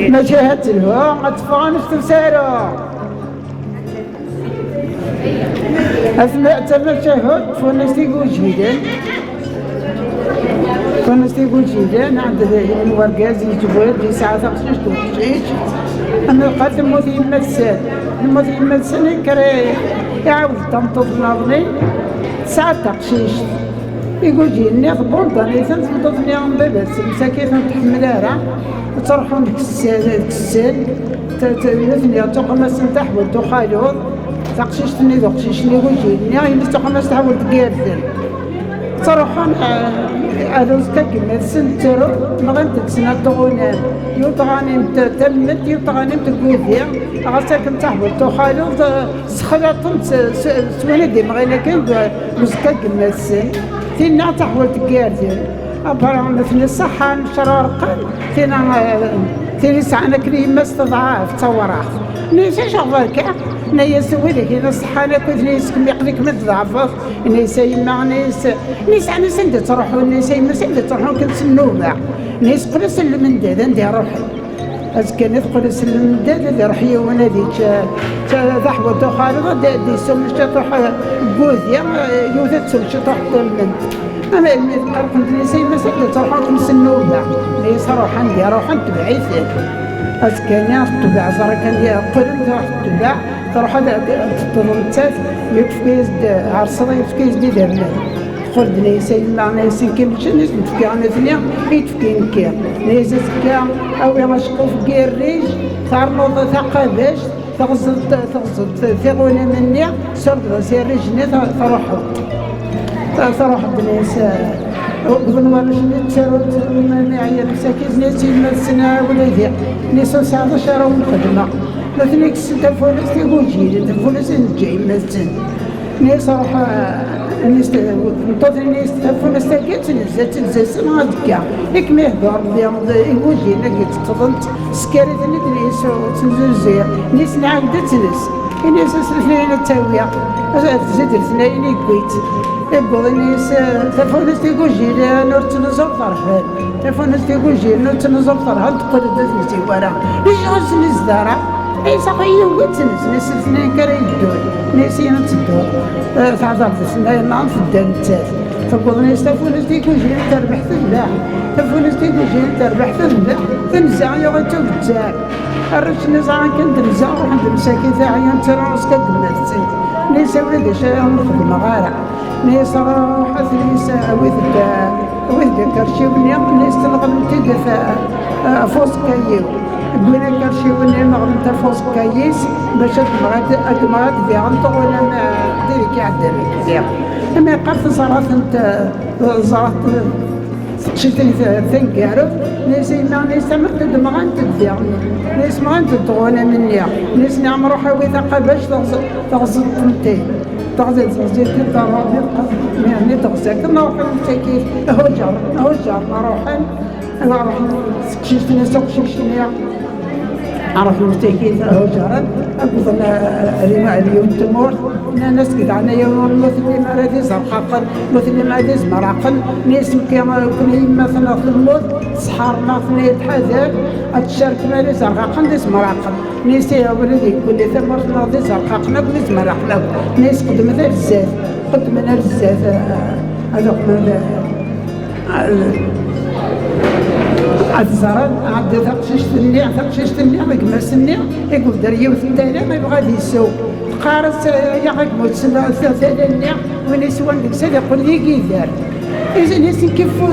ما شاهدت له أتفغن استفساره أسمعت ما شاهد فنستي يقول جيدا عند الورقاز يجبر دي ساعة تقشيش توقشيش أنا قالت الموت يمثل كري يعاود تنطط ناظني ساعة تقشيش يقول جيني بونطاني تنططني عن بابس مساكين تحملها تروحون ديك السن مثني تقمص تحول تخالوض تقشيشتني يقول جيني هاي تقمص تحول تقارثن تروحون أروز كاكي سنترو مغان تكسنا تغونان يوطغانيم تلمت يوطغانيم تقوذيا غاساكن تحبط تخالو سخلاطن سوانا دي مغانا كان وزكاكي مالسن تينا تحول تقاردين أبرا مثل الصحة شرارقا تينا سعنا كريم مستضعاف تصورات نيسا شغالك نيا سوي لك هنا الصحانة كنت نيسكم يقلك من الضعفات نيسا يما نيس أنا سندة تروحون نيسا يما سندة تروحون كنت سنوبة نيس قل سلم من دادا ندي روحي أزكى نثقل سلم من دادا ندي روحي وانا ديك ذحبة تخالطة دي سوم شطوح بوذيا يوثت سوم شطوح طلمنت أما كنت نيسا يما سندة تروحون كنت سنوبة نيس روحان دي روحان تبعيثك أسكانيا تبع زرا كان قرن تبع تروح هذا تطلمتات يكفيز عرصة يكفيز دي دابنا خرج نيسا معنا سنكين بشنس نتفكي عنا ثنيا يتفكي نكير نيسا سكا أو يمشقو في كيريج ثارنوض ثقاباش تغزد ثغونا مني سرد غسير رجني تروح بنيسا وقبل ما نجي تسرد معايا مساكين ناسي السنة ولا ذي نيسو 19 ونخدمة مثلك التلفونات يقول جيلي التلفونات نجي مثلا نيس روح ننتظر نيس التلفونات تلقيت تنزل ما دكا ياك ما يهضر يقول جيلي لقيت تظنت سكاري ثاني نيس تنزل زير نيس نعاود تنس نيس سلفنين التاوية زيد الاثنين يقويت يبغى نيس تلفونات يقول جيلي نور تنزل فرحان تلفونات يقول جيلي نور تنزل فرحان تقول دازنتي ورا ليش غزل الزرع اي صغير وتنس ناس الاثنين كانوا يدون ناسين تدور تعذر السنة نعم في الدنتات تقول ناس تلفونات يقول جيلي تربح تذبح تلفونات يقول جيلي تربح تذبح تنزع يا تبتاع الرجل نزعان كنت نزع روح عند المساكين ثاعيان تراس كدمتي ناس ولد شاهم في المغارة ناس راح ناس وذك كرشيوني ناس تنغلم تدفع فوس كايو بوينا كرشيوني مغلم تفوس كايس باش أدمغاد ذي عنطو ولا ما ديريك يعدلك ذي أما قرط زرات شتني ثنكارف ناس ما نستمر دمغان تدفعني ناس ما تدغونا مني ناس نعم روحي وثقة باش تغزل طنتين تغزل الضرابي يعني تغزل كنا روحي متكيف هو جار نروح سكشتني سكشتني عرف المستيقظ هو جارا أقول اليوم تمور ناس كذا عنا يوم مثل ما رادي زرقاقل مثل ما رادي زمراقل ناس كنا مثلا في الموت سحرنا في يتحذر أتشارك مالي زرقاقل دي زمراقل ناس يا ولدي كل ثمر ناضي زرقاقل نقول زمراقل ناس قدمنا الزاف هذوك الزرد عاد ثقششت النيع ما كمسني يقول دريا وثلاثة ما يبغى يسوق قارس يعقد موتسنا ثلاثة النيع وين يسوان ديك سنة يقول لي كيدار إذا ناس كيفو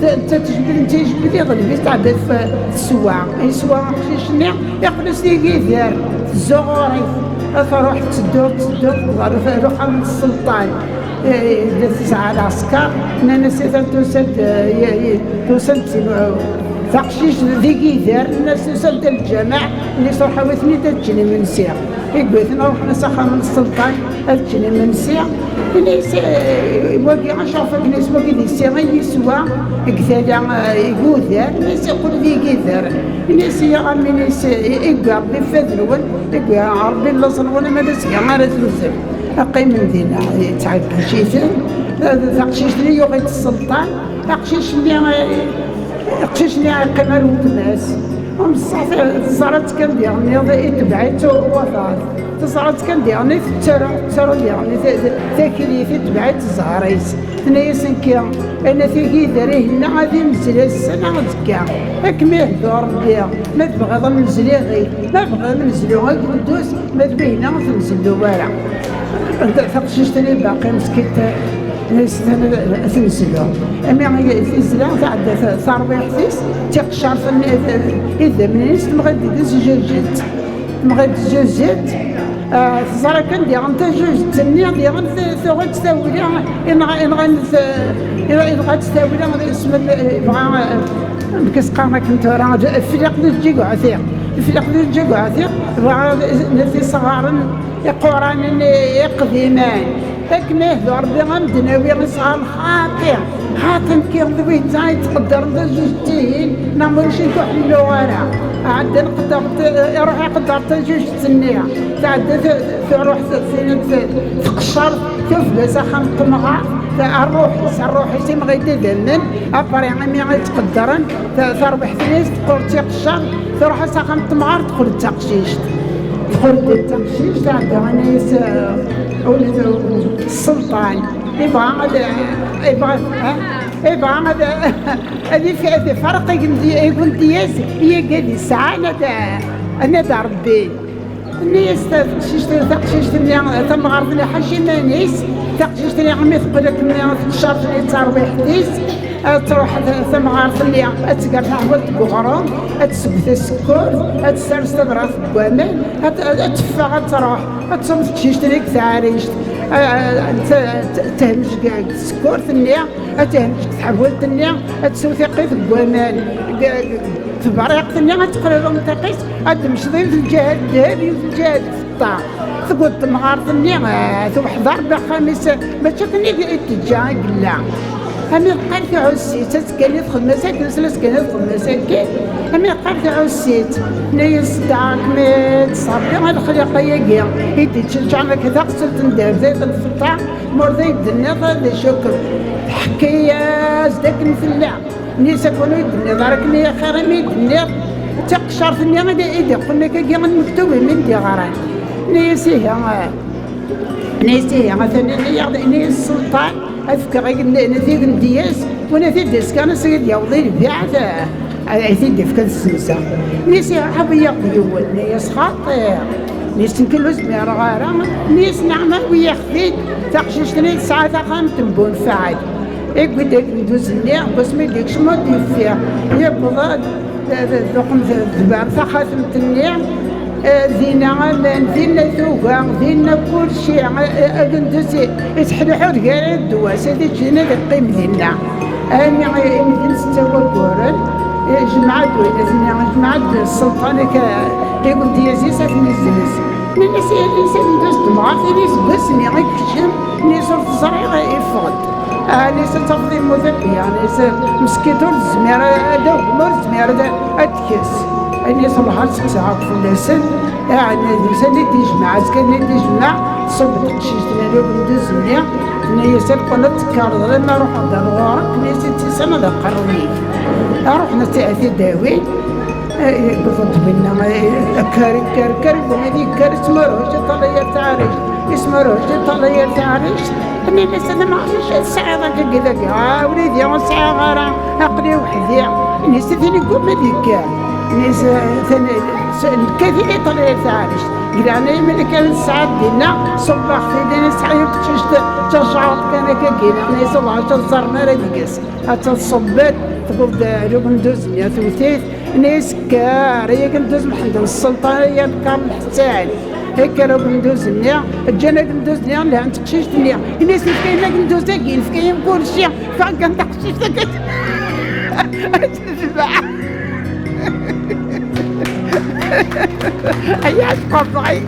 ذا تجبد يضرب يتعدى في السواع يسوى قشيش النيع يقول لي كيدار الزغاري فروح تدور روح من السلطان تسعة العسكر ناس توصل تقشيش ذي كيدار الناس توصل الجماع اللي صرحوا وثني تجني من سير يقول ثنا روحنا سخر من السلطان تجني من سير الناس واقي عشرة الناس واقي ذي السير يسوى كذا يقول ذا الناس يقول ذي كيدار الناس يا عمي الناس يقرب بفذلون يقول عربي الله صنعونا ما دسيا ما رزلزل أقيم من دينا تعب شيء تقشيش لي يغيت السلطان تقشيش اللي قشيشني عقيم الوتماس ومصاصي صارت كان ديالني تبعت وفات تصارت كان ديالني ترى ديالني تاكلي في تبعت زهريس ثنايا سنكيا انا تيجي داريه لنا غادي نزل السنه غتكا هاك ما يهدر بيا ما تبغي ننزلي غير ما بغي ننزلو غير قدوس ما تبينا تنزلو والو انت تقشيشتني باقي مسكيت ناس تنزلو اما الزلا تعدى صار حسيس تيقشر اذا من ناس تبغي تزجاجات تبغي تزجاجات صار كان ديال انت جوج تنيا ديال ثوغ تساوي ان غا تساوي غادي اسم بغا كسقانا كنت راه الفلاق ديال الجيكو عثيق الفلاق ديال الجيكو عثيق بغا نفي صغار قران قديمان هاك ما يهدو ربي غمدناوي صغار خاطر كيغضبي نتا يتقدر جوج تيهين نعمل شي كحلو ورا عاد قدرت روحي قدرت جوج تنيا تعدى تروح تقشر تفلس خمط مغا الروح يسمى غيدي دنن ابري عمي غيتقدرن تربح فلوس تقول تيقشر تروح خمط مغار تدخل تقشيش تدخل التقشيش تعدى ناس ولد السلطان يبغى هذه في فرق يقول دياس هي قال الساعه انا دا ربي الناس تقشيشتني تم غرضنا حاجه ما ناس تقشيشتني عمي تقول لك من الشهر اللي تربيح ديس تروح ثم غارفلي تقرا حوالت بغرام تسبت السكر تسرس براس بوامل تفا تروح تصوم تشيشتني تعاريش تهمش كاع السكر ثنيا تهمش تحول ثنيا تسوي ثقيت بوامل في بريق ثنيا تقرا لهم تقيس تمشي في الجهه الذهبي وفي الجهه الفضه تقول النهار ثنيا واحد ضربه خميس ما تشوفني الاتجاه قلا أمي قالت عسيت تسكني خمسة كنسلس كنت خمسة كي أمي قالت عسيت نيس داك ميت صافي غاد خليقة ياكيا يدي تشجعنا كذا قصلت ندير زي الفطاع مرضي يدني غادي شكر حكاية زداك نفلع نيس كونو يدني دارك نيا خير مي يدني تقشر ثنيا غادي يدي قلنا كي مكتوب من دي غران نيسيها مثلا نيس السلطان أفكر نثيق ندياس ونثيق ديس كان سيد يوضي البيعة أثيق ديف كان السمسة نيس حبي يقول نيس خاطر نيس نكلو زمير غارة نيس نعمة ويخفيد تقشيشتني ساعة خام تنبون فعل يقول ديك ندوز النيع بس ما يديكش ما ديفيا يبغى ذوقم ذبار ثخاتم النيع ذينا غمان ذينا ثوبا ذينا كل شيء أجندسي يتحلحوا رجال الدواس هذه جينا القيم ذينا أنا يمكن ستة كورن جمعة دوينة جمعة السلطان يقول ديازيسة في الزلز الناس اللي ندوز دماغ في ناس بس نيغي كشم ناس الزرع يفقد ناس تفضي مذبية ناس مسكيتو الزميرة دو مر الزميرة أتكس أني صلحت ساعة في اللسن يعني الإنسان اللي تجمع كان اللي تجمع صب تقشيشتنا لو بندوز منيح أنا يسال قلنا تكرر لما نروح عند الغارق ناس تسمى ذا قرنيف رحنا تأثي داوي بفضل بنا كاري وهذه كاري اسمها روجة طلية تعريش اسمها روجة طلية تعريش أنا لسه ما عرفتش الساعة ذاك كذا وليدي الساعة غارة عقلي وحدي الناس ثاني يقول ما ديك ناس الكثير طلع تعارش قلنا من كان الساعات ديالنا صباح في دينا سعيد تشعر كان كاكينا ناس الله تصر ما راديكس حتى الصبات تقول روب ندوز يا ثوثيت ناس كاريه كندوز محمد السلطانيه كان حسان هيك روب ندوز نيا جانا ندوز نيا لا نتقشيش نيا الناس اللي كاينه ندوز كاين كاين كل شيء فكان تقشيش ذاك هيا تقطعي